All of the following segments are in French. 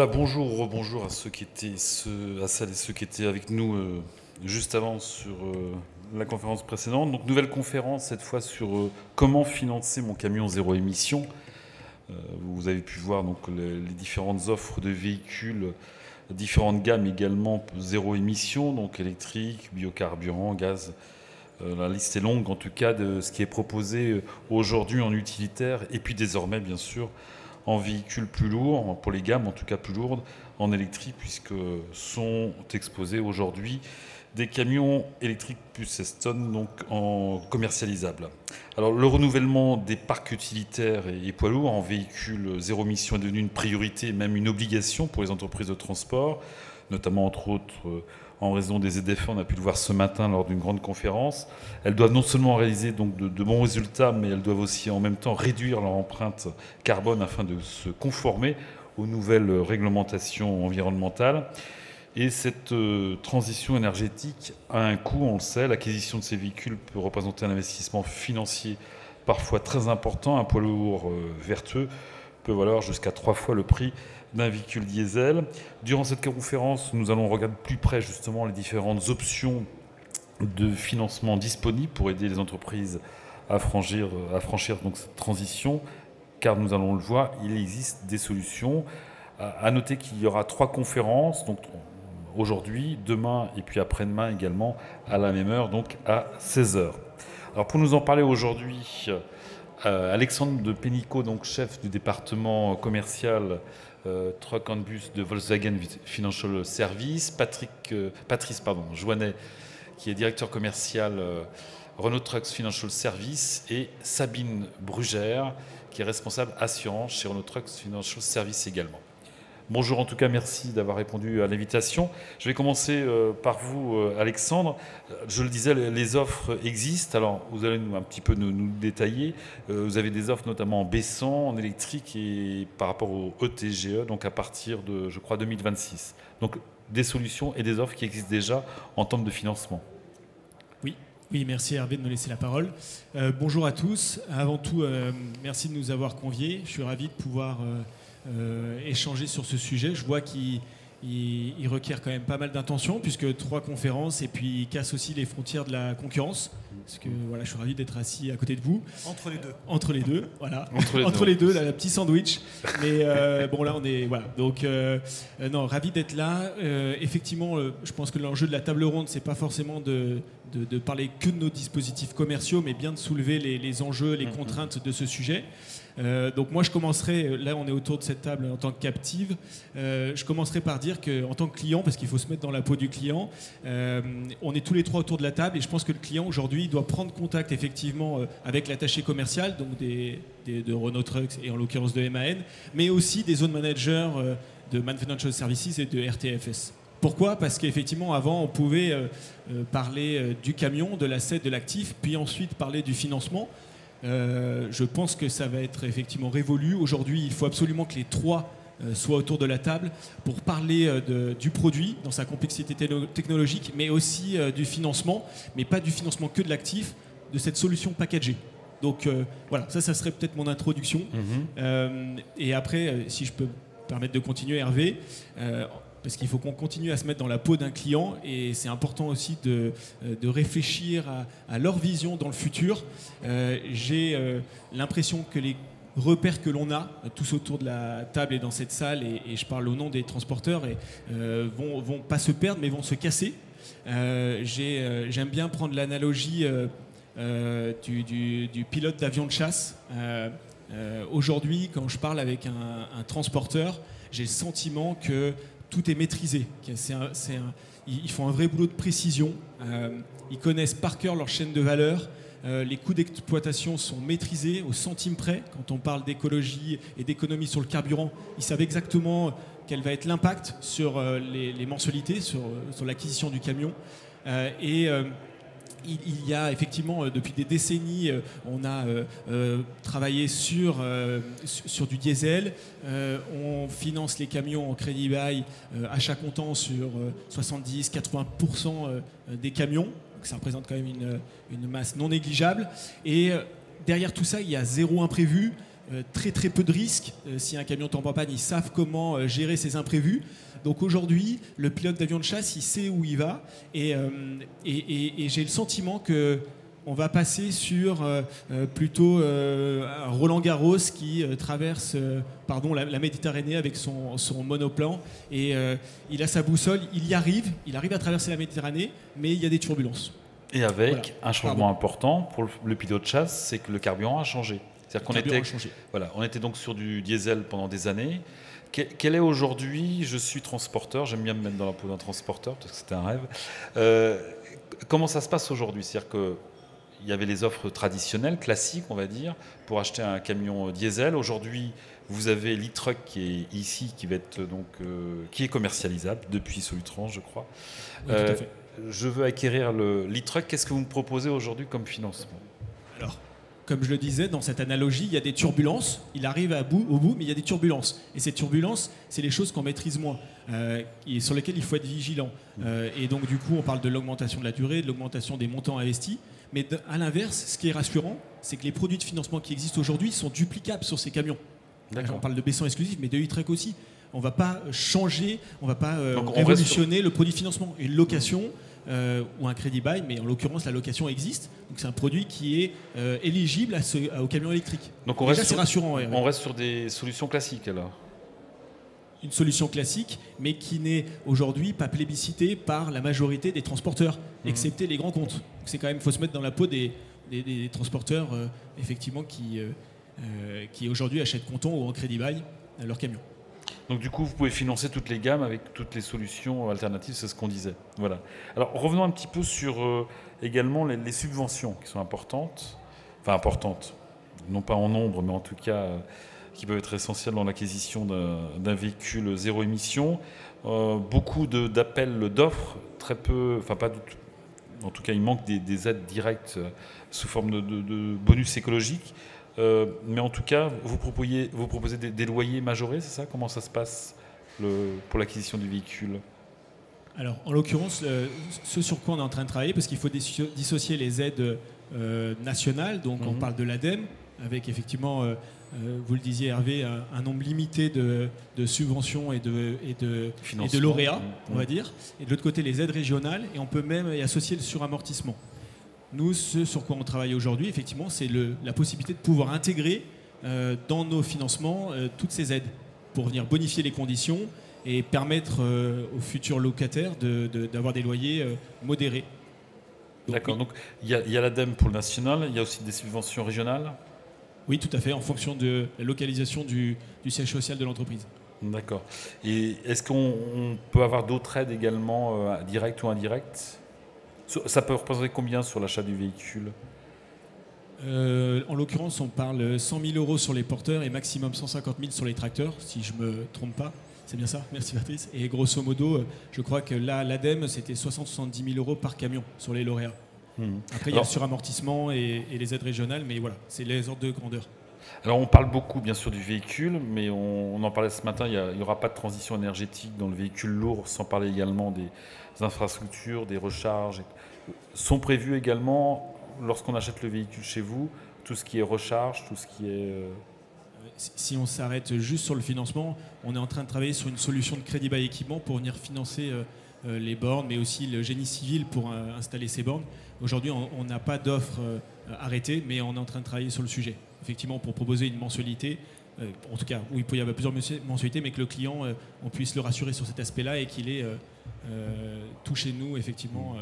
Voilà, bonjour, rebonjour à à celles et ceux qui étaient avec nous juste avant sur la conférence précédente. Donc, nouvelle conférence, cette fois sur comment financer mon camion zéro émission. Vous avez pu voir donc les différentes offres de véhicules, différentes gammes également zéro émission, donc électrique, biocarburant, gaz. La liste est longue en tout cas de ce qui est proposé aujourd'hui en utilitaire et puis désormais bien sûr en véhicules plus lourds, pour les gammes en tout cas plus lourdes, en électrique, puisque sont exposés aujourd'hui des camions électriques plus 16 tonnes, donc en commercialisables. Alors le renouvellement des parcs utilitaires et poids lourds en véhicules zéro émission est devenu une priorité, même une obligation pour les entreprises de transport, notamment entre autres en raison des ZFE, on a pu le voir ce matin lors d'une grande conférence. Elles doivent non seulement réaliser donc de bons résultats, mais elles doivent aussi en même temps réduire leur empreinte carbone afin de se conformer aux nouvelles réglementations environnementales. Et cette transition énergétique a un coût, on le sait. L'acquisition de ces véhicules peut représenter un investissement financier parfois très important. Un poids lourd vertueux peut valoir jusqu'à 3 fois le prix d'un véhicule diesel. Durant cette conférence, nous allons regarder de plus près justement les différentes options de financement disponibles pour aider les entreprises à franchir donc cette transition, car nous allons le voir, il existe des solutions. À noter qu'il y aura 3 conférences, donc aujourd'hui, demain et puis après-demain également à la même heure, donc à 16h. Alors pour nous en parler aujourd'hui, Alexandre de Pénicaud, donc chef du département commercial Truck and Bus de Volkswagen Financial Services, Patrice Joannet, qui est directeur commercial Renault Trucks Financial Services, et Sabine Brugère, qui est responsable assurance chez Renault Trucks Financial Services également. Bonjour, en tout cas, merci d'avoir répondu à l'invitation. Je vais commencer par vous, Alexandre. Je le disais, les offres existent. Alors, vous allez un petit peu nous détailler. Vous avez des offres notamment en baissant, en électrique et par rapport au ETGE, donc à partir de, je crois, 2026. Donc, des solutions et des offres qui existent déjà en termes de financement. Oui, merci Hervé de me laisser la parole. Bonjour à tous. Avant tout, merci de nous avoir conviés. Je suis ravi de pouvoir échanger sur ce sujet. Je vois qu'il requiert quand même pas mal d'intention, puisque 3 conférences et puis il casse aussi les frontières de la concurrence. Parce que voilà, je suis ravi d'être assis à côté de vous. Entre les deux. Entre les deux, voilà. Entre les deux, la petit sandwich. Mais bon, là, on est. Voilà. Donc, non, ravi d'être là. Effectivement, je pense que l'enjeu de la table ronde, c'est pas forcément de parler que de nos dispositifs commerciaux, mais bien de soulever les enjeux, les contraintes de ce sujet. Donc moi je commencerai, là on est autour de cette table en tant que captive, je commencerai par dire qu'en tant que client, parce qu'il faut se mettre dans la peau du client, on est tous les 3 autour de la table et je pense que le client aujourd'hui doit prendre contact effectivement avec l'attaché commercial, donc de Renault Trucks et en l'occurrence de MAN, mais aussi des zone managers de Man Financial Services et de RTFS. Pourquoi ? Parce qu'effectivement, avant, on pouvait parler du camion, de l'asset, de l'actif, puis ensuite parler du financement. Je pense que ça va être effectivement révolu. Aujourd'hui, il faut absolument que les 3 soient autour de la table pour parler du produit dans sa complexité technologique, mais aussi du financement, mais pas du financement que de l'actif, de cette solution packagée. Donc voilà, ça serait peut-être mon introduction. Et après, si je peux me permettre de continuer, Hervé, parce qu'il faut qu'on continue à se mettre dans la peau d'un client et c'est important aussi de réfléchir à leur vision dans le futur. J'ai l'impression que les repères que l'on a tous autour de la table et dans cette salle, et je parle au nom des transporteurs, vont pas se perdre mais vont se casser. J'aime bien prendre l'analogie du pilote d'avion de chasse. Aujourd'hui, quand je parle avec un transporteur, j'ai le sentiment que tout est maîtrisé. Ils font un vrai boulot de précision. Ils connaissent par cœur leur chaîne de valeur. Les coûts d'exploitation sont maîtrisés au centime près. Quand on parle d'écologie et d'économie sur le carburant, ils savent exactement quel va être l'impact sur les mensualités, sur l'acquisition du camion. Il y a effectivement, depuis des décennies, on a travaillé sur du diesel. On finance les camions en crédit bail, achat comptant sur 70-80% des camions. Donc ça représente quand même une masse non négligeable. Et derrière tout ça, il y a zéro imprévu. très très peu de risques. Si un camion tombe en panne, ils savent comment gérer ces imprévus. Donc aujourd'hui, le pilote d'avion de chasse, il sait où il va. Et j'ai le sentiment que on va passer sur plutôt un Roland Garros qui traverse la Méditerranée avec son monoplan. Et il a sa boussole, il arrive à traverser la Méditerranée, mais il y a des turbulences. Et avec un changement important pour le pilote de chasse, c'est que le carburant a changé. C'est-à-dire on était donc sur du diesel pendant des années. Quel est aujourd'hui, je suis transporteur, j'aime bien me mettre dans la peau d'un transporteur, parce que c'était un rêve. Comment ça se passe aujourd'hui? C'est-à-dire qu'il y avait les offres traditionnelles, classiques, on va dire, pour acheter un camion diesel. Aujourd'hui, vous avez l'e-truck qui est ici, qui est commercialisable depuis Solutrans, je crois. Oui, tout à fait. Je veux acquérir l'e-truck. Qu'est-ce que vous me proposez aujourd'hui comme financement? Alors, comme je le disais, dans cette analogie, il y a des turbulences. Il arrive au bout, mais il y a des turbulences. Et ces turbulences, c'est les choses qu'on maîtrise moins, et sur lesquelles il faut être vigilant. Et donc, du coup, on parle de l'augmentation de la durée, de l'augmentation des montants investis. Mais à l'inverse, ce qui est rassurant, c'est que les produits de financement qui existent aujourd'hui sont duplicables sur ces camions. On parle de baissant exclusif, mais de e-truck aussi. On ne va pas changer, on ne va pas révolutionner le produit de financement. Une location ou un crédit bail, mais en l'occurrence la location existe. Donc c'est un produit qui est éligible au camion électrique. Donc c'est rassurant. On reste sur des solutions classiques alors. Une solution classique, mais qui n'est aujourd'hui pas plébiscitée par la majorité des transporteurs, excepté les grands comptes. Donc c'est quand même, faut se mettre dans la peau des transporteurs effectivement qui aujourd'hui achètent comptant ou en crédit bail leurs camions. Donc du coup, vous pouvez financer toutes les gammes avec toutes les solutions alternatives, c'est ce qu'on disait. Voilà. Alors revenons un petit peu sur également les subventions qui sont importantes, non pas en nombre, mais en tout cas qui peuvent être essentielles dans l'acquisition d'un véhicule zéro émission. Beaucoup d'appels d'offres, très peu, pas du tout. En tout cas, il manque des aides directes sous forme de bonus écologiques. Mais en tout cas, vous proposez des loyers majorés, c'est ça? Comment ça se passe pour l'acquisition du véhicule? Alors, en l'occurrence, ce sur quoi on est en train de travailler, parce qu'il faut dissocier les aides nationales, donc on parle de l'ADEME, avec effectivement, vous le disiez Hervé, un nombre limité de subventions et de lauréats, on va dire, et de l'autre côté les aides régionales, et on peut même y associer le suramortissement. Nous, ce sur quoi on travaille aujourd'hui, effectivement, c'est la possibilité de pouvoir intégrer dans nos financements toutes ces aides pour venir bonifier les conditions et permettre aux futurs locataires d'avoir des loyers modérés. D'accord, donc il y a l'ADEME pour le national, il y a aussi des subventions régionales? Oui, tout à fait, en fonction de la localisation du siège social de l'entreprise. D'accord. Et est-ce qu'on peut avoir d'autres aides également, directes ou indirectes? Ça peut représenter combien sur l'achat du véhicule? En l'occurrence, on parle 100 000 euros sur les porteurs et maximum 150 000 sur les tracteurs, si je ne me trompe pas. C'est bien ça? Merci Patrice. Et grosso modo, je crois que là, l'ADEME, c'était 60-70 000 euros par camion sur les lauréats. Après, il y a le suramortissement et les aides régionales, mais voilà, c'est les ordres de grandeur. Alors, on parle beaucoup, bien sûr, du véhicule, mais on en parlait ce matin, il n'y aura pas de transition énergétique dans le véhicule lourd, sans parler également des infrastructures, des recharges. Sont prévues également, lorsqu'on achète le véhicule chez vous, tout ce qui est recharge, tout ce qui est... Si on s'arrête juste sur le financement, on est en train de travailler sur une solution de crédit bail équipement pour venir financer les bornes, mais aussi le génie civil pour installer ces bornes. Aujourd'hui, on n'a pas d'offre arrêtée, mais on est en train de travailler sur le sujet. Effectivement, pour proposer une mensualité, en tout cas, où il peut y avoir plusieurs mensualités, mais que le client, on puisse le rassurer sur cet aspect-là et qu'il ait tout chez nous, effectivement,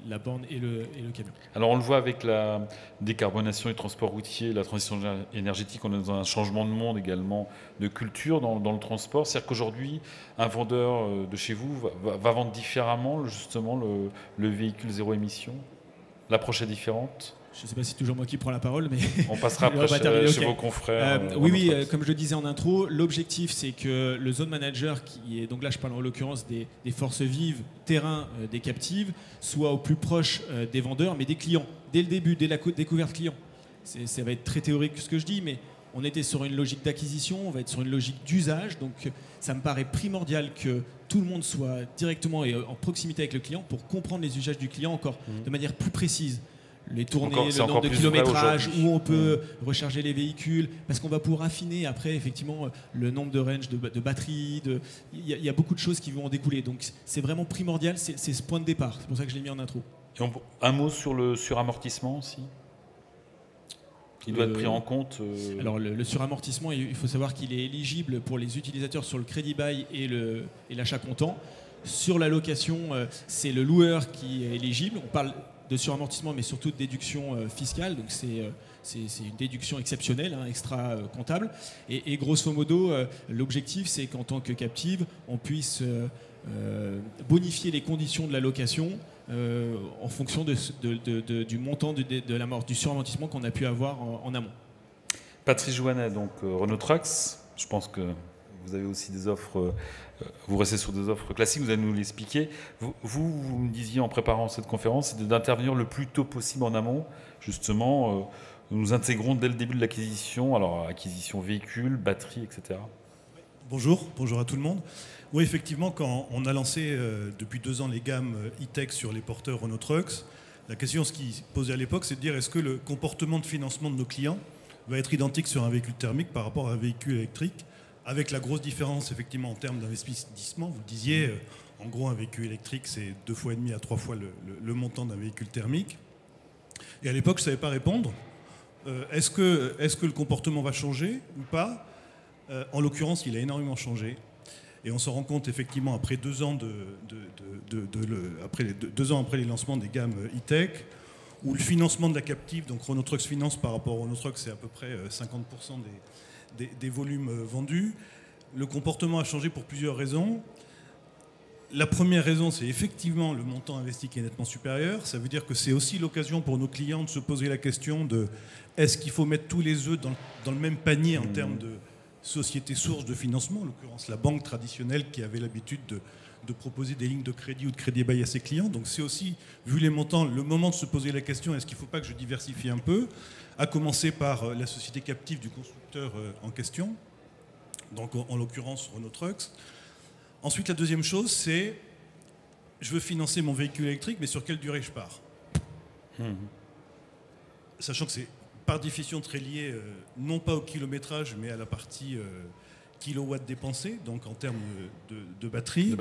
la borne et le camion. Alors on le voit avec la décarbonation du transport routier, la transition énergétique, on est dans un changement de monde également, de culture dans le transport. C'est-à-dire qu'aujourd'hui, un vendeur de chez vous va vendre différemment justement le véhicule zéro émission. L'approche est différente? Je ne sais pas si c'est toujours moi qui prends la parole, mais... On passera après chez vos confrères. Oui, comme je le disais en intro, l'objectif, c'est que le zone manager, qui est, donc là je parle en l'occurrence des forces vives, terrain, des captives, soit au plus proche des vendeurs, mais des clients, dès le début, dès la découverte client. Ça va être très théorique ce que je dis, mais on était sur une logique d'acquisition, on va être sur une logique d'usage, donc ça me paraît primordial que tout le monde soit directement et en proximité avec le client pour comprendre les usages du client encore de manière plus précise. les tournées, le nombre de kilométrages, où on peut recharger les véhicules, parce qu'on va pouvoir affiner après effectivement le nombre de range de batterie. Il y a beaucoup de choses qui vont en découler. Donc c'est vraiment primordial, c'est ce point de départ. C'est pour ça que je l'ai mis en intro. Et un mot sur le suramortissement aussi. Il doit être pris en compte. Alors le suramortissement, il faut savoir qu'il est éligible pour les utilisateurs sur le crédit bail et l'achat comptant. Sur la location, c'est le loueur qui est éligible. On parle de suramortissement, mais surtout de déduction fiscale. Donc c'est une déduction exceptionnelle, extra comptable. Et grosso modo, l'objectif, c'est qu'en tant que captive, on puisse bonifier les conditions de la location en fonction du montant du suramortissement qu'on a pu avoir en amont. Patrice Jouannet, donc Renault Trucks, je pense que vous avez aussi des offres, vous restez sur des offres classiques, vous allez nous l'expliquer. Vous me disiez en préparant cette conférence, c'est d'intervenir le plus tôt possible en amont. Justement, nous intégrons dès le début de l'acquisition, alors acquisition véhicule, batterie, etc. Bonjour à tout le monde. Oui, effectivement, quand on a lancé depuis 2 ans les gammes e-tech sur les porteurs Renault Trucks, la question qui se posait à l'époque, c'est de dire est-ce que le comportement de financement de nos clients va être identique sur un véhicule thermique par rapport à un véhicule électrique, avec la grosse différence effectivement en termes d'investissement. Vous le disiez, en gros, un véhicule électrique, c'est 2,5 fois à 3 fois le montant d'un véhicule thermique. Et à l'époque, je ne savais pas répondre. Est-ce que le comportement va changer ou pas ? En l'occurrence, il a énormément changé. Et on se rend compte effectivement après 2 ans, après les lancements des gammes e-tech, où le financement de la captive, donc Renault Trucks Finance par rapport à Renault Trucks, c'est à peu près 50% des volumes vendus. Le comportement a changé pour plusieurs raisons. La première raison, c'est effectivement le montant investi qui est nettement supérieur. Ça veut dire que c'est aussi l'occasion pour nos clients de se poser la question de est-ce qu'il faut mettre tous les œufs dans le même panier en termes de société source de financement, en l'occurrence la banque traditionnelle qui avait l'habitude de proposer des lignes de crédit ou de crédit bail à ses clients. Donc c'est aussi, vu les montants, le moment de se poser la question, est-ce qu'il ne faut pas que je diversifie un peu, à commencer par la société captive du constructeur en question, donc en l'occurrence Renault Trucks. Ensuite, la deuxième chose, c'est je veux financer mon véhicule électrique, mais sur quelle durée je pars ? Sachant que c'est par définition très lié, non pas au kilométrage, mais à la partie kilowatts dépensés, donc en termes de batterie.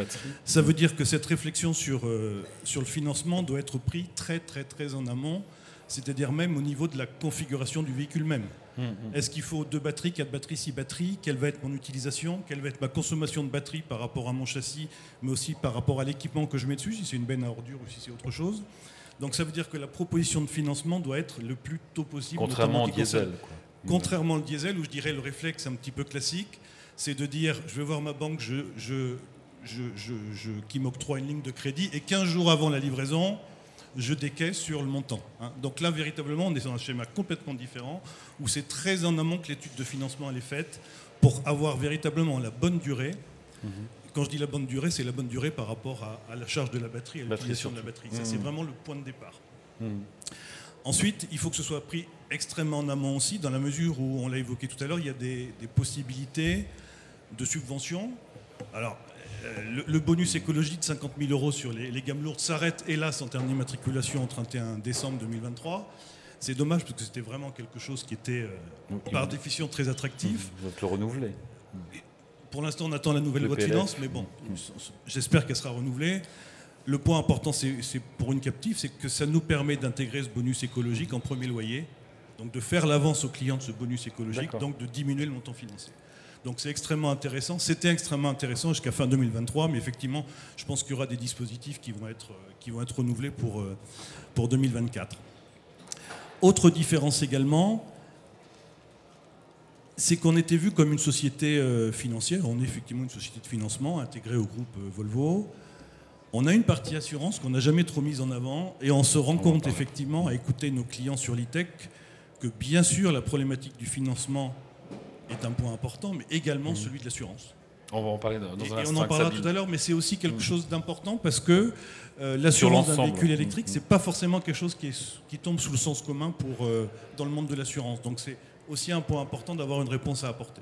Ça veut dire que cette réflexion sur le financement doit être prise très, très, très en amont, c'est-à-dire même au niveau de la configuration du véhicule même. Est-ce qu'il faut 2 batteries, 4 batteries, 6 batteries ? Quelle va être mon utilisation ? Quelle va être ma consommation de batterie par rapport à mon châssis, mais aussi par rapport à l'équipement que je mets dessus, si c'est une benne à ordures ou si c'est autre chose ? Donc ça veut dire que la proposition de financement doit être le plus tôt possible. Contrairement au diesel. Contrairement au diesel, où je dirais le réflexe un petit peu classique, c'est de dire je vais voir ma banque qui m'octroie une ligne de crédit et 15 jours avant la livraison, je décaisse sur le montant. Donc là, véritablement, on est dans un schéma complètement différent où c'est très en amont que l'étude de financement elle est faite pour avoir véritablement la bonne durée. Quand je dis la bonne durée, c'est la bonne durée par rapport à la charge de la batterie, à l'utilisation de la batterie. Ça, c'est vraiment le point de départ. Ensuite, il faut que ce soit pris extrêmement en amont aussi, dans la mesure où, on l'a évoqué tout à l'heure, il y a des possibilités de subvention. Alors, le bonus écologie de 50 000 € sur les gammes lourdes s'arrête, hélas, en termes d'immatriculation au 31 décembre 2023. C'est dommage, parce que c'était vraiment quelque chose qui était, par définition, très attractif. Vous allez le renouveler. Pour l'instant, on attend la nouvelle loi de finances, mais bon, j'espère qu'elle sera renouvelée. Le point important, c'est pour une captive, c'est que ça nous permet d'intégrer ce bonus écologique en premier loyer, donc de faire l'avance au client de ce bonus écologique, donc de diminuer le montant financier. Donc c'est extrêmement intéressant. C'était extrêmement intéressant jusqu'à fin 2023, mais effectivement, je pense qu'il y aura des dispositifs qui vont être renouvelés pour 2024. Autre différence également, c'est qu'on était vu comme une société financière. On est effectivement une société de financement intégrée au groupe Volvo. On a une partie assurance qu'on n'a jamais trop mise en avant et on se rend compte effectivement à écouter nos clients sur l'e-tech que bien sûr la problématique du financement est un point important, mais également celui de l'assurance. On va en parler dans un instant. Et on en parlera tout à l'heure, mais c'est aussi quelque chose d'important parce que l'assurance d'un véhicule électrique, c'est pas forcément quelque chose qui tombe sous le sens commun dans le monde de l'assurance. Donc c'est aussi un point important d'avoir une réponse à apporter.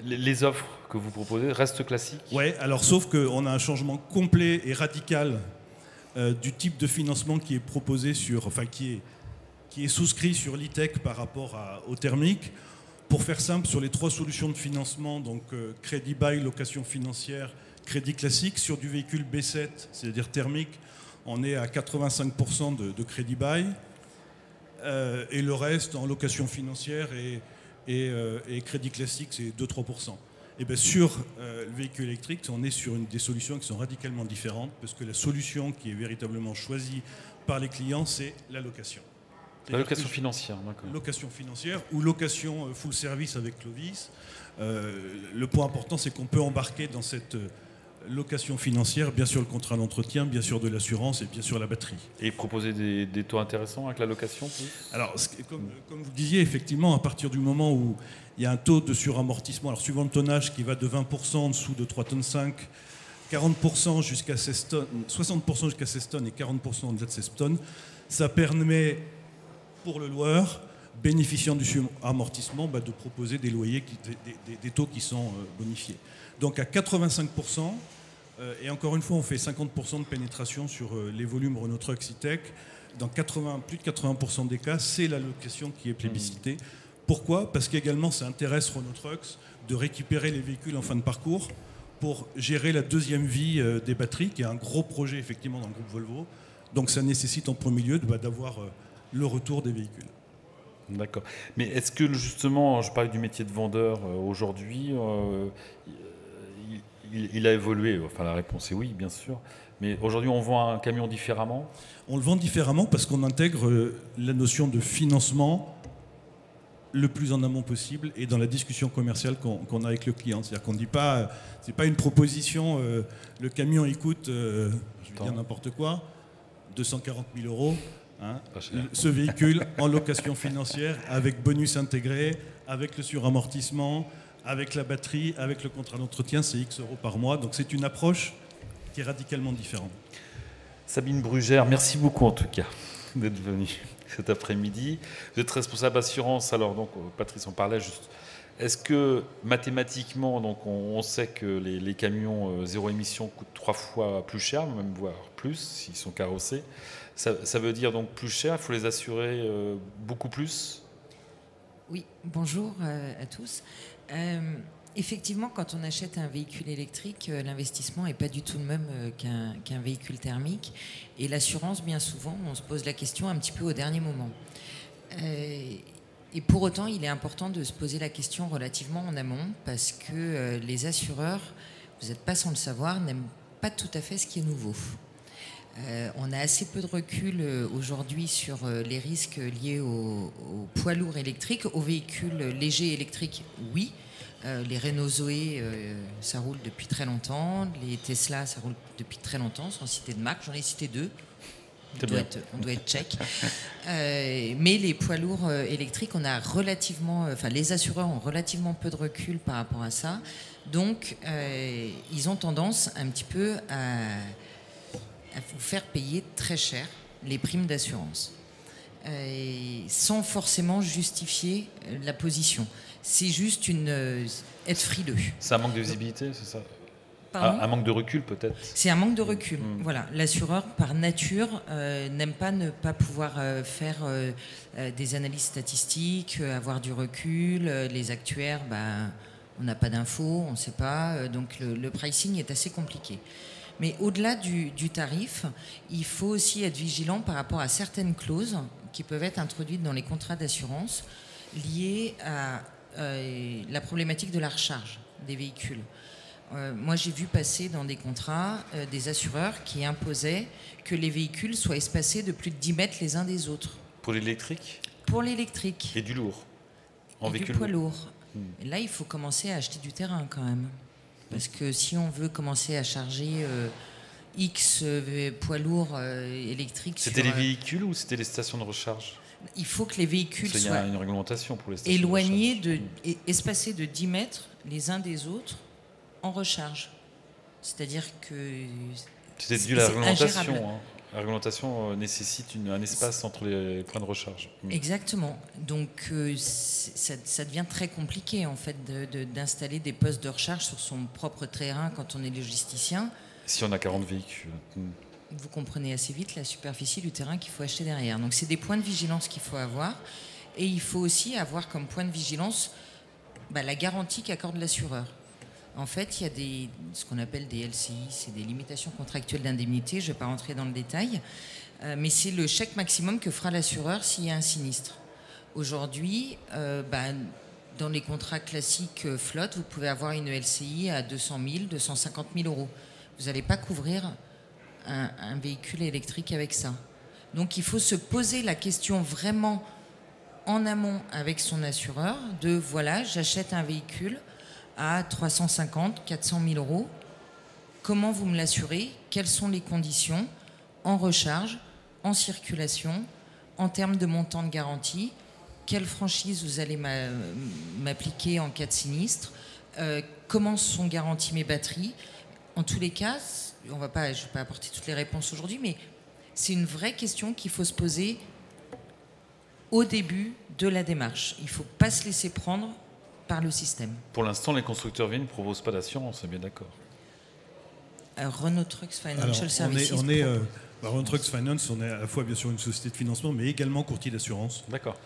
Les offres que vous proposez restent classiques ? Oui, alors sauf qu'on a un changement complet et radical du type de financement qui est proposé qui est qui est souscrit sur l'e-tech par rapport au thermique. Pour faire simple, sur les 3 solutions de financement, donc crédit bail, location financière, crédit classique, sur du véhicule B7, c'est-à-dire thermique, on est à 85% de crédit bail, et le reste en location financière et crédit classique, c'est 2-3%. Et bien sur le véhicule électrique, on est sur des solutions qui sont radicalement différentes, parce que la solution qui est véritablement choisie par les clients, c'est la location. La location financière, d'accord. Location financière ou location full service avec Clovis. Le point important, c'est qu'on peut embarquer dans cette location financière, bien sûr le contrat d'entretien, bien sûr de l'assurance et bien sûr la batterie. Et proposer des taux intéressants avec la location plus. Alors, comme vous le disiez, effectivement, à partir du moment où il y a un taux de suramortissement, alors suivant le tonnage qui va de 20% en dessous de 3,5 tonnes, 40% jusqu'à 16 tonnes, 60% jusqu'à 16 tonnes et 40% au-delà de 16 tonnes, ça permet pour le loueur, bénéficiant du suramortissement, de proposer des loyers, des taux qui sont bonifiés. Donc à 85%, et encore une fois, on fait 50% de pénétration sur les volumes Renault Trucks E-Tech. Dans plus de 80% des cas, c'est la location qui est plébiscitée. Pourquoi ? Parce qu'également, ça intéresse Renault Trucks de récupérer les véhicules en fin de parcours pour gérer la deuxième vie des batteries, qui est un gros projet effectivement dans le groupe Volvo. Donc ça nécessite en premier lieu d'avoir le retour des véhicules. D'accord. Mais est-ce que justement, je parlais du métier de vendeur aujourd'hui, il a évolué? Enfin, la réponse est oui, bien sûr. Mais aujourd'hui, on vend un camion différemment? On le vend différemment parce qu'on intègre la notion de financement le plus en amont possible et dans la discussion commerciale qu'on a avec le client. C'est-à-dire qu'on ne dit pas, c'est pas une proposition, le camion il coûte, je vais dire n'importe quoi, 240 000 euros. Hein, ce véhicule en location financière avec bonus intégré, avec le suramortissement, avec la batterie, avec le contrat d'entretien, c'est X euros par mois. Donc c'est une approche qui est radicalement différente. Sabine Brugère, merci beaucoup en tout cas d'être venue cet après-midi. Vous êtes responsable assurance, alors donc Patrice en parlait juste. Est-ce que mathématiquement, donc on sait que les camions zéro émission coûtent 3 fois plus cher, même voire plus s'ils sont carrossés. Ça veut dire donc plus cher, il faut les assurer beaucoup plus? Oui, bonjour à tous. Effectivement, quand on achète un véhicule électrique, l'investissement n'est pas du tout le même qu'un véhicule thermique. Et l'assurance, bien souvent, on se pose la question un petit peu au dernier moment. Et pour autant, il est important de se poser la question relativement en amont, parce que les assureurs, vous n'êtes pas sans le savoir, n'aiment pas tout à fait ce qui est nouveau. On a assez peu de recul aujourd'hui sur les risques liés aux poids lourds électriques. Aux véhicules légers électriques, oui. Les Renault Zoé, ça roule depuis très longtemps. Les Tesla, ça roule depuis très longtemps, sans citer de marque. J'en ai cité 2. On doit être check. Mais les poids lourds électriques, on a les assureurs ont relativement peu de recul par rapport à ça. Donc, ils ont tendance un petit peu à vous faire payer très cher les primes d'assurance, sans forcément justifier la position. C'est juste être frileux. C'est un manque de visibilité, c'est ça? Pardon ? Un manque de recul peut-être? C'est un manque de recul. Voilà. L'assureur, par nature, n'aime pas ne pas pouvoir faire des analyses statistiques, avoir du recul. Les actuaires, on n'a pas d'infos, on ne sait pas. Donc le pricing est assez compliqué. Mais au-delà du tarif, il faut aussi être vigilant par rapport à certaines clauses qui peuvent être introduites dans les contrats d'assurance liées à la problématique de la recharge des véhicules. Moi, j'ai vu passer dans des contrats des assureurs qui imposaient que les véhicules soient espacés de plus de 10 mètres les uns des autres. Pour l'électrique? Pour l'électrique. Et du lourd? Et du poids lourd. Et là, il faut commencer à acheter du terrain quand même. Parce que si on veut commencer à charger X poids lourds électriques... C'était les véhicules ou c'était les stations de recharge? Il faut que les véhicules soient... Il y a une réglementation pour les stations éloignés, de recharge. Espacés de 10 mètres les uns des autres en recharge. C'est-à-dire que... C'était dû à la réglementation. La réglementation nécessite un espace entre les points de recharge. Exactement. Donc ça devient très compliqué en fait d'installer des postes de recharge sur son propre terrain quand on est logisticien. Si on a 40 véhicules. vous comprenez assez vite la superficie du terrain qu'il faut acheter derrière. Donc c'est des points de vigilance qu'il faut avoir. Et il faut aussi avoir comme point de vigilance la garantie qu'accorde l'assureur. En fait, il y a ce qu'on appelle des LCI, c'est des limitations contractuelles d'indemnité. Je ne vais pas rentrer dans le détail, mais c'est le chèque maximum que fera l'assureur s'il y a un sinistre. Aujourd'hui, dans les contrats classiques flotte, vous pouvez avoir une LCI à 200 000, 250 000 euros. Vous n'allez pas couvrir un véhicule électrique avec ça. Donc il faut se poser la question vraiment en amont avec son assureur de voilà, j'achète un véhicule à 350, 400 000 euros. Comment vous me l'assurez? Quelles sont les conditions en recharge, en circulation, en termes de montant de garantie? Quelle franchise vous allez m'appliquer en cas de sinistre? Comment sont garanties mes batteries? En tous les cas, je ne vais pas apporter toutes les réponses aujourd'hui, mais c'est une vraie question qu'il faut se poser au début de la démarche. Il ne faut pas se laisser prendre par le système. Pour l'instant, les constructeurs VIN ne proposent pas d'assurance, on est bien d'accord. Renault Trucks Financial Services. Renault Trucks Finance, on est à la fois bien sûr une société de financement, mais également courtier d'assurance. D'accord.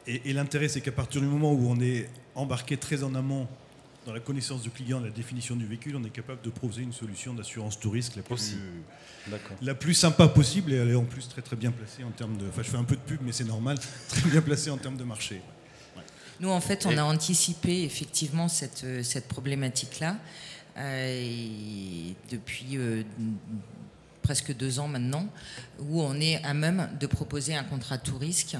Et l'intérêt, c'est qu'à partir du moment où on est embarqué très en amont dans la connaissance du client, la définition du véhicule, on est capable de proposer une solution d'assurance tout risque la plus sympa possible, et elle est en plus très très bien placée en termes de... Enfin, je fais un peu de pub, mais c'est normal, très bien placée en termes de marché. Ouais. Nous, en fait, on a anticipé effectivement cette problématique-là depuis presque 2 ans maintenant, où on est à même de proposer un contrat tout risque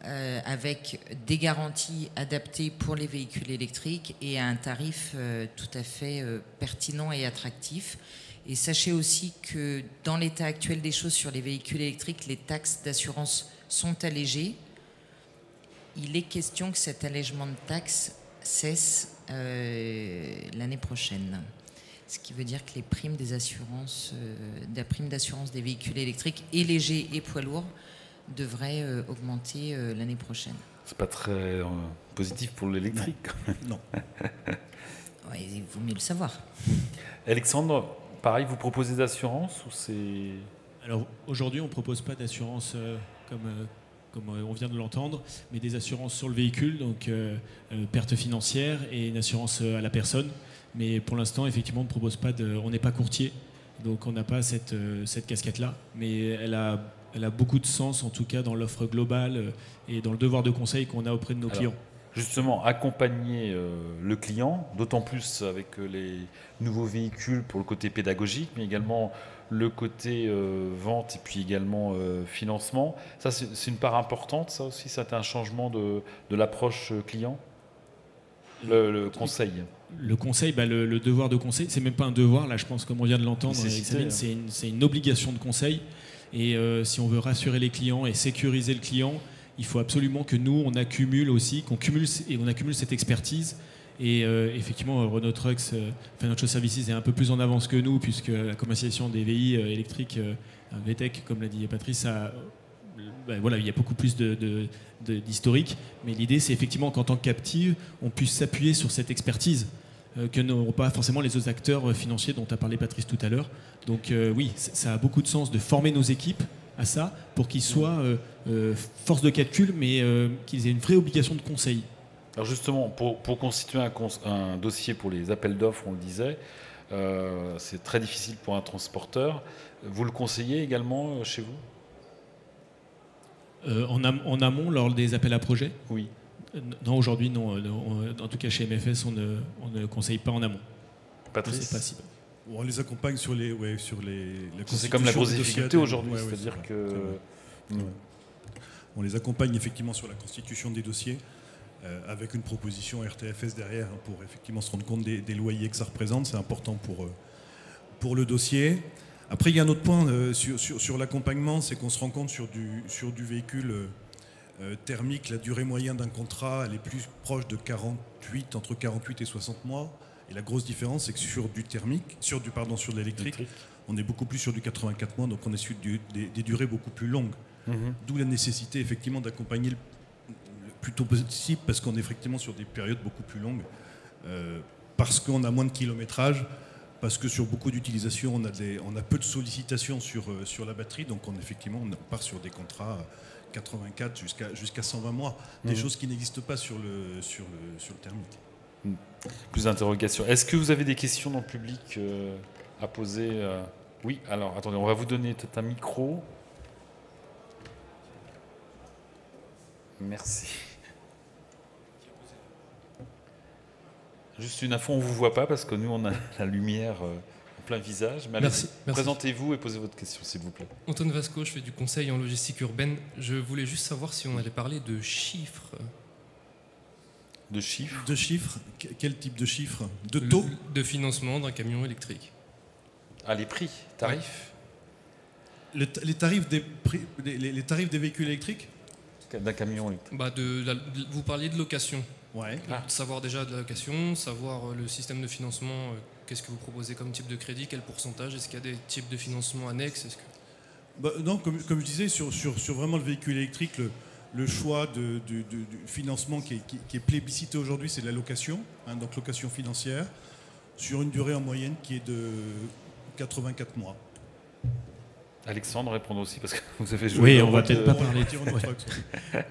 avec des garanties adaptées pour les véhicules électriques et à un tarif tout à fait pertinent et attractif. Et sachez aussi que dans l'état actuel des choses sur les véhicules électriques, les taxes d'assurance sont allégées. Il est question que cet allègement de taxes cesse l'année prochaine. Ce qui veut dire que les primes des assurances, la prime d'assurance des véhicules électriques et légers et poids lourds devrait augmenter l'année prochaine. C'est pas très positif pour l'électrique. Non. Ouais, il vaut mieux le savoir. Alexandre, pareil, vous proposez d'assurance ou c'est... Alors aujourd'hui, on ne propose pas d'assurance comme on vient de l'entendre, mais des assurances sur le véhicule, donc perte financière et une assurance à la personne. Mais pour l'instant, effectivement, on ne propose pas on n'est pas courtier, donc on n'a pas cette casquette-là. Mais elle a beaucoup de sens, en tout cas, dans l'offre globale et dans le devoir de conseil qu'on a auprès de nos clients. Justement, accompagner le client, d'autant plus avec les nouveaux véhicules pour le côté pédagogique, mais également le côté vente et puis également financement. Ça, c'est une part importante, ça aussi, ça a un changement de l'approche client, le conseil. Le conseil, le devoir de conseil, c'est même pas un devoir, là je pense comme on vient de l'entendre, c'est une obligation de conseil. Et si on veut rassurer les clients et sécuriser le client, il faut absolument que nous, on accumule cette expertise. Et effectivement, Renault Trucks Financial Services est un peu plus en avance que nous, puisque la commercialisation des VI électriques, VTEC, comme l'a dit Patrice, il y a beaucoup plus d'historique. Mais l'idée, c'est effectivement qu'en tant que captive, on puisse s'appuyer sur cette expertise que n'auront pas forcément les autres acteurs financiers dont a parlé Patrice tout à l'heure. Donc oui, ça a beaucoup de sens de former nos équipes à ça pour qu'ils soient force de calcul, mais qu'ils aient une vraie obligation de conseil. Alors justement, pour constituer un dossier pour les appels d'offres, on le disait, c'est très difficile pour un transporteur. Vous le conseillez également chez vous ? En amont, lors des appels à projets ? Oui. Non, aujourd'hui, non. En tout cas, chez MFS, on ne conseille pas en amont. Patrice ? On les accompagne sur les c'est comme la grosse difficulté aujourd'hui, c'est-à-dire que... On les accompagne effectivement sur la constitution des dossiers, avec une proposition RTFS derrière pour effectivement se rendre compte des loyers que ça représente. C'est important pour le dossier. Après, il y a un autre point sur l'accompagnement, c'est qu'on se rend compte sur du véhicule thermique, la durée moyenne d'un contrat, elle est plus proche de entre 48 et 60 mois. Et la grosse différence, c'est que sur du thermique, sur de l'électrique, on est beaucoup plus sur du 84 mois, donc on est sur des durées beaucoup plus longues. D'où la nécessité effectivement d'accompagner le plus tôt possible, parce qu'on est effectivement sur des périodes beaucoup plus longues, parce qu'on a moins de kilométrage, parce que sur beaucoup d'utilisations, on a peu de sollicitations sur la batterie, donc effectivement, on part sur des contrats 84 jusqu'à 120 mois, des choses qui n'existent pas sur le thermique. Plus d'interrogations. Est-ce que vous avez des questions dans le public à poser Oui, alors attendez, on va vous donner peut-être un micro. Merci. Juste une info, on ne vous voit pas parce que nous, on a la lumière en plein visage. Mais Merci. Présentez-vous et posez votre question, s'il vous plaît. Antoine Vasco, je fais du conseil en logistique urbaine. Je voulais juste savoir si on allait parler de chiffres. De chiffres? De chiffres? Quel type de chiffres? De taux? De financement d'un camion électrique. Ah, les prix, tarifs? Les tarifs les tarifs des véhicules électriques? D'un camion électrique. Vous parliez de location. Ouais. Savoir déjà de la location, savoir le système de financement, qu'est-ce que vous proposez comme type de crédit, quel pourcentage, est-ce qu'il y a des types de financement annexes, Non, comme je disais, sur vraiment le véhicule électrique, le choix du financement qui est plébiscité aujourd'hui, c'est la location, donc location financière, sur une durée en moyenne qui est de 84 mois. Alexandre, répondre aussi parce que vous avez joué. Oui, on va peut-être pas parler.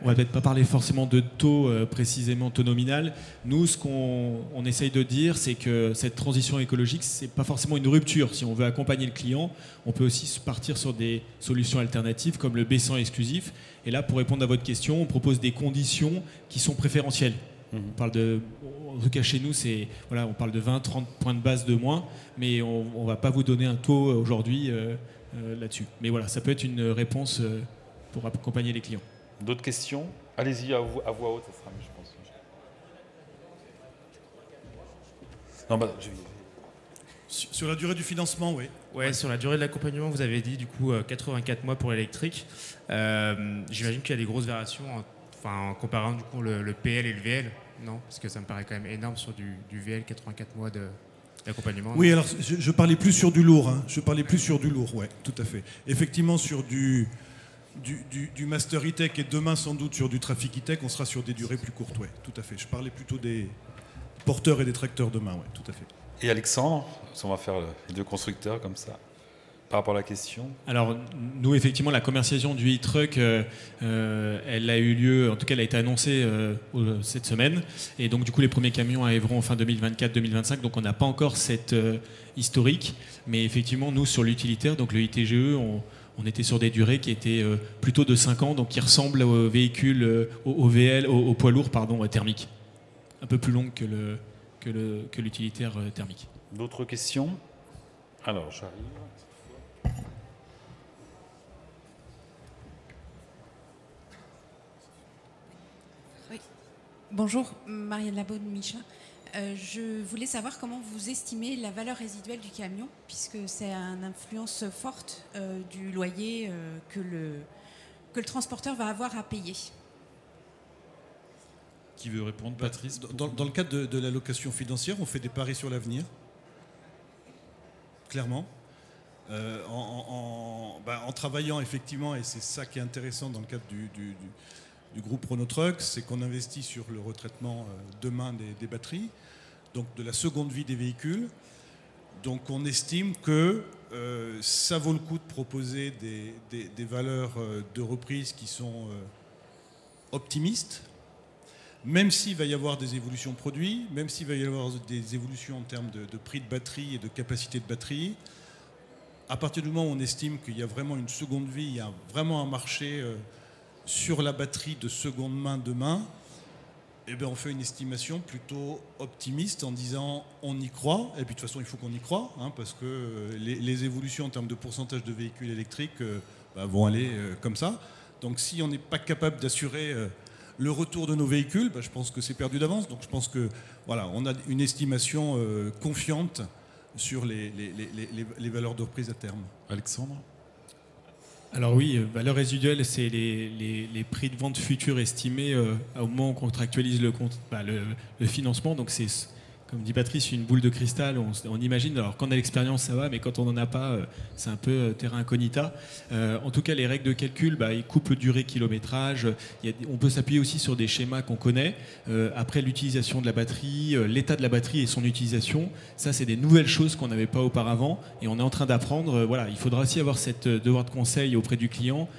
On va peut-être pas parler forcément de taux précisément, taux nominal. Nous, ce qu'on essaye de dire, c'est que cette transition écologique, c'est pas forcément une rupture. Si on veut accompagner le client, on peut aussi partir sur des solutions alternatives comme le B100 exclusif. Et là, pour répondre à votre question, on propose des conditions qui sont préférentielles. On parle en tout cas chez nous, on parle de 20-30 points de base de moins, mais on va pas vous donner un taux aujourd'hui. Là-dessus. Mais voilà, ça peut être une réponse pour accompagner les clients. D'autres questions? Allez-y, à voix haute, ça sera mieux, je pense. Non, Sur la durée du financement, oui. Ouais, sur la durée de l'accompagnement, vous avez dit du coup 84 mois pour l'électrique. J'imagine qu'il y a des grosses variations en comparant du coup le PL et le VL, non? Parce que ça me paraît quand même énorme sur du VL, 84 mois d'accompagnement. Oui, alors je parlais plus sur du lourd. Je parlais plus sur du lourd, ouais, tout à fait. Effectivement, sur du master e-tech et demain sans doute sur du trafic e-tech, on sera sur des durées plus courtes, ouais, tout à fait. Je parlais plutôt des porteurs et des tracteurs demain, ouais, tout à fait. Et Alexandre, on va faire les deux constructeurs comme ça. Par rapport à la question. Alors, nous, effectivement, la commercialisation du e-truck, elle a eu lieu, en tout cas, elle a été annoncée cette semaine. Et donc, du coup, les premiers camions arriveront en fin 2024-2025. Donc, on n'a pas encore cette historique. Mais effectivement, nous, sur l'utilitaire, donc le ITGE, on était sur des durées qui étaient plutôt de 5 ans, donc qui ressemblent aux véhicules, au VL, au poids lourd, thermique. Un peu plus longue que l'utilitaire thermique. D'autres questions? Alors, j'arrive. Bonjour, Marianne Labaud de Michelin. Je voulais savoir comment vous estimez la valeur résiduelle du camion, puisque c'est une influence forte du loyer que le transporteur va avoir à payer. Qui veut répondre? Patrice? Dans le cadre de la location financière, on fait des paris sur l'avenir, clairement. En travaillant effectivement, et c'est ça qui est intéressant dans le cadre du groupe Renault Trucks, c'est qu'on investit sur le retraitement demain des batteries, donc de la seconde vie des véhicules. Donc on estime que ça vaut le coup de proposer des valeurs de reprise qui sont optimistes, même s'il va y avoir des évolutions produits, même s'il va y avoir des évolutions en termes de prix de batterie et de capacité de batterie. À partir du moment où on estime qu'il y a vraiment une seconde vie, il y a vraiment un marché sur la batterie de seconde main demain, eh bien on fait une estimation plutôt optimiste en disant on y croit, et puis de toute façon il faut qu'on y croit, parce que les évolutions en termes de pourcentage de véhicules électriques vont aller comme ça. Donc si on n'est pas capable d'assurer le retour de nos véhicules, je pense que c'est perdu d'avance. Donc je pense que voilà, on a une estimation confiante sur les valeurs de reprise à terme. Alexandre? Alors oui, valeur résiduelle, c'est les prix de vente futurs estimés au moment où on contractualise le financement. Donc c'est Comme dit Patrice, une boule de cristal, on imagine, alors quand on a l'expérience ça va, mais quand on n'en a pas, c'est un peu terrain incognita. En tout cas, les règles de calcul, couple durée kilométrage, on peut s'appuyer aussi sur des schémas qu'on connaît. Après l'utilisation de la batterie, l'état de la batterie et son utilisation, ça c'est des nouvelles choses qu'on n'avait pas auparavant et on est en train d'apprendre. Voilà, il faudra aussi avoir cette devoir de conseil auprès du client,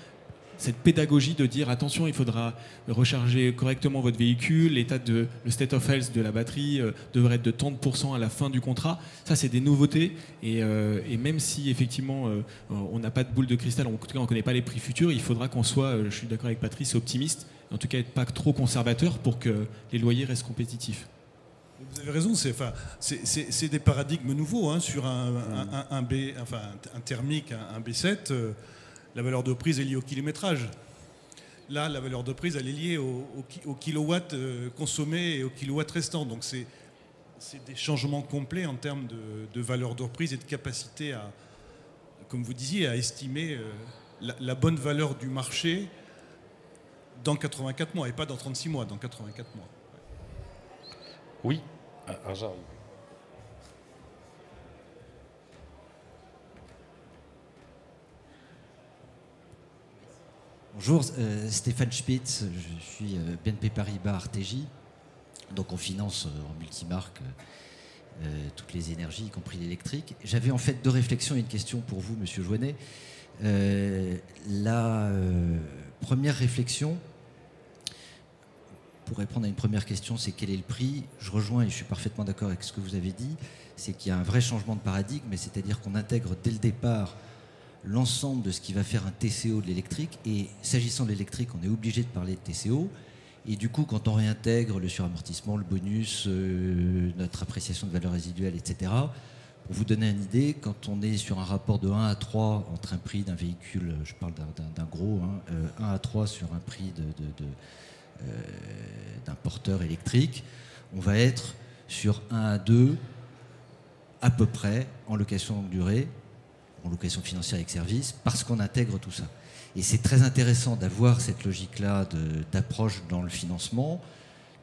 cette pédagogie de dire attention, il faudra recharger correctement votre véhicule, le state of health de la batterie devrait être de tant de % à la fin du contrat. Ça, c'est des nouveautés et même si effectivement on n'a pas de boule de cristal, en tout cas on ne connaît pas les prix futurs, il faudra qu'on soit, je suis d'accord avec Patrice, optimiste, en tout cas être pas trop conservateur pour que les loyers restent compétitifs. Vous avez raison, c'est des paradigmes nouveaux hein, sur un thermique, un B7. La valeur de prise est liée au kilométrage. Là, la valeur de prise, elle est liée au kilowatt consommé et au kilowatt restant. Donc, c'est des changements complets en termes de valeur de reprise et de capacité à, comme vous disiez, à estimer la bonne valeur du marché dans 84 mois et pas dans 36 mois, dans 84 mois. Oui, j'arrive. Bonjour, Stéphane Spitz, je suis BNP Paribas RTJ, donc on finance en multimarque toutes les énergies, y compris l'électrique. J'avais en fait deux réflexions et une question pour vous, Monsieur Joannet. La première réflexion, pour répondre à une première question, c'est quel est le prix? Je rejoins et je suis parfaitement d'accord avec ce que vous avez dit, c'est qu'il y a un vrai changement de paradigme, c'est-à-dire qu'on intègre dès le départ l'ensemble de ce qui va faire un TCO de l'électrique. Et s'agissant de l'électrique, on est obligé de parler de TCO. Et du coup, quand on réintègre le suramortissement, le bonus, notre appréciation de valeur résiduelle, etc., pour vous donner une idée, quand on est sur un rapport de 1 à 3 entre un prix d'un véhicule, je parle d'un gros, 1 à 3 sur un prix d'un porteur électrique, on va être sur 1 à 2 à peu près en location longue durée, en location financière avec service, parce qu'on intègre tout ça. Et c'est très intéressant d'avoir cette logique-là d'approche dans le financement,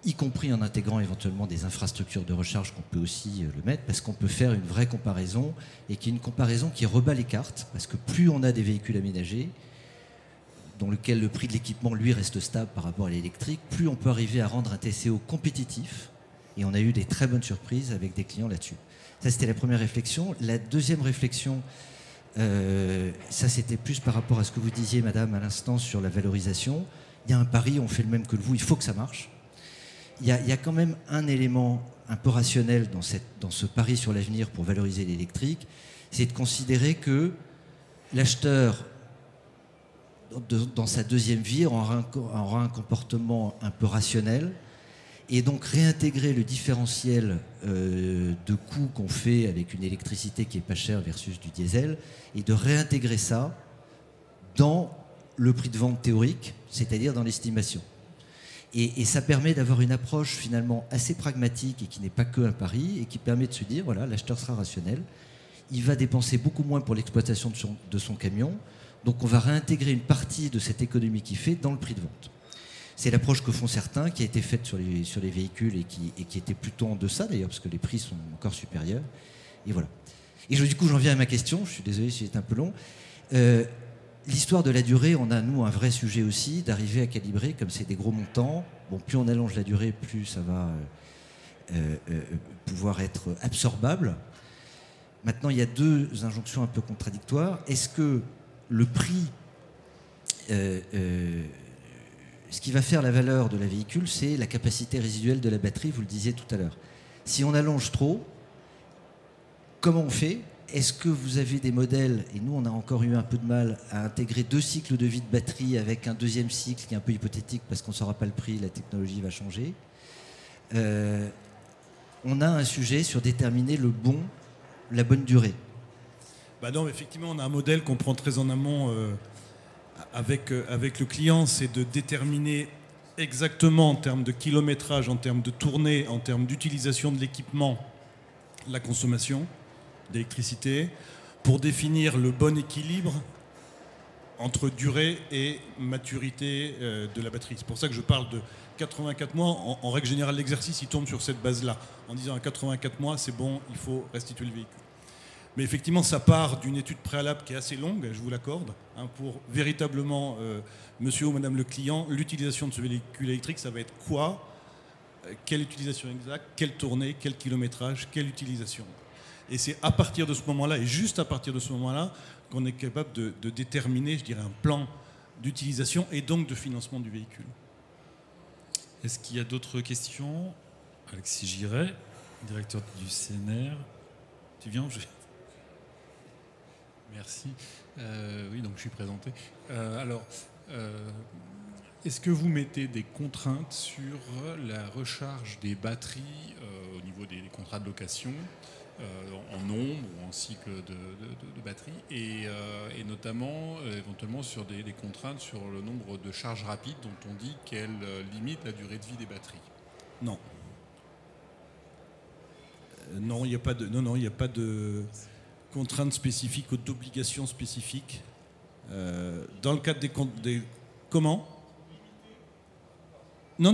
y compris en intégrant éventuellement des infrastructures de recharge qu'on peut aussi le mettre, parce qu'on peut faire une vraie comparaison, et qui est une comparaison qui rebat les cartes, parce que plus on a des véhicules aménagés, dans lequel le prix de l'équipement, lui, reste stable par rapport à l'électrique, plus on peut arriver à rendre un TCO compétitif, et on a eu des très bonnes surprises avec des clients là-dessus. Ça, c'était la première réflexion. La deuxième réflexion, ça c'était plus par rapport à ce que vous disiez madame à l'instant sur la valorisation. Il y a un pari, on fait le même que vous, il faut que ça marche. Il y a quand même un élément un peu rationnel dans ce pari sur l'avenir pour valoriser l'électrique, c'est de considérer que l'acheteur dans sa deuxième vie aura un comportement un peu rationnel et donc réintégrer le différentiel de coûts qu'on fait avec une électricité qui est pas chère versus du diesel, et de réintégrer ça dans le prix de vente théorique, c'est-à-dire dans l'estimation. Et ça permet d'avoir une approche finalement assez pragmatique et qui n'est pas que un pari, et qui permet de se dire, voilà, l'acheteur sera rationnel, il va dépenser beaucoup moins pour l'exploitation de son camion, donc on va réintégrer une partie de cette économie qu'il fait dans le prix de vente. C'est l'approche que font certains, qui a été faite sur les véhicules et qui était plutôt en deçà d'ailleurs, parce que les prix sont encore supérieurs. Et voilà. Et du coup, j'en viens à ma question. Je suis désolé si c'est un peu long. L'histoire de la durée, on a, nous, un vrai sujet aussi, d'arriver à calibrer, comme c'est des gros montants. Bon, plus on allonge la durée, plus ça va pouvoir être absorbable. Maintenant, il y a deux injonctions un peu contradictoires. Est-ce que le prix... ce qui va faire la valeur de la véhicule, c'est la capacité résiduelle de la batterie, vous le disiez tout à l'heure. Si on allonge trop, comment on fait? Est-ce que vous avez des modèles, et nous on a encore eu un peu de mal à intégrer 2 cycles de vie de batterie avec un deuxième cycle qui est un peu hypothétique parce qu'on ne saura pas le prix, la technologie va changer. On a un sujet sur déterminer la bonne durée. Bah non, effectivement, on a un modèle qu'on prend très en amont avec le client, c'est de déterminer exactement en termes de kilométrage, en termes de tournée, en termes d'utilisation de l'équipement, la consommation d'électricité, pour définir le bon équilibre entre durée et maturité de la batterie. C'est pour ça que je parle de 84 mois. En règle générale, l'exercice, il tombe sur cette base-là, en disant à 84 mois, c'est bon, il faut restituer le véhicule. Mais effectivement, ça part d'une étude préalable qui est assez longue, je vous l'accorde, pour véritablement, monsieur ou madame le client, l'utilisation de ce véhicule électrique, ça va être quoi, quelle utilisation exacte, quelle tournée, quel kilométrage, quelle utilisation. Et c'est à partir de ce moment-là, et juste à partir de ce moment-là, qu'on est capable de déterminer, je dirais, un plan d'utilisation et donc de financement du véhicule. Est-ce qu'il y a d'autres questions? Alexis Giret, directeur du CNR. Tu viens? Merci. Oui, donc je suis présenté. Est-ce que vous mettez des contraintes sur la recharge des batteries au niveau des contrats de location en nombre ou en cycle de batterie et notamment éventuellement sur des contraintes sur le nombre de charges rapides dont on dit qu'elles limitent la durée de vie des batteries? Non. Non, il n'y a pas de contraintes spécifiques ou d'obligations spécifiques. Dans le cadre des comment? Non.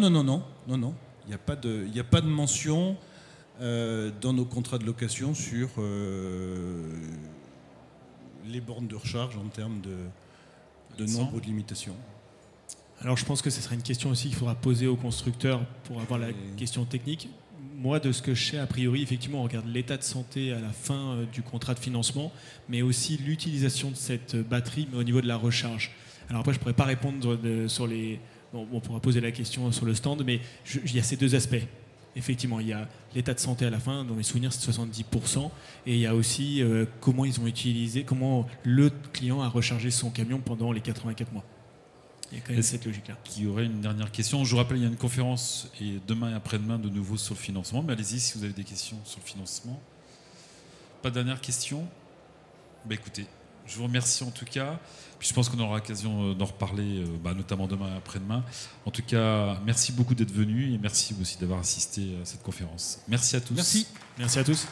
Il n'y a pas de mention dans nos contrats de location sur les bornes de recharge en termes de nombre ou de limitations. Alors je pense que ce sera une question aussi qu'il faudra poser aux constructeurs pour avoir la question technique. Moi, de ce que je sais, a priori, effectivement, on regarde l'état de santé à la fin du contrat de financement, mais aussi l'utilisation de cette batterie, mais au niveau de la recharge. Alors après, je ne pourrais pas répondre sur les... Bon, on pourra poser la question sur le stand, mais il y a ces deux aspects. Effectivement, il y a l'état de santé à la fin, dans mes souvenirs, c'est 70%, et il y a aussi comment ils ont utilisé, comment le client a rechargé son camion pendant les 84 mois. Il y a quand même cette logique-là. Qui aurait une dernière question. Je vous rappelle, il y a une conférence et demain et après-demain de nouveau sur le financement. Mais allez-y si vous avez des questions sur le financement. Pas de dernière question? Écoutez, je vous remercie en tout cas. Puis je pense qu'on aura l'occasion d'en reparler, notamment demain et après-demain. En tout cas, merci beaucoup d'être venus et merci aussi d'avoir assisté à cette conférence. Merci à tous. Merci. Merci à tous.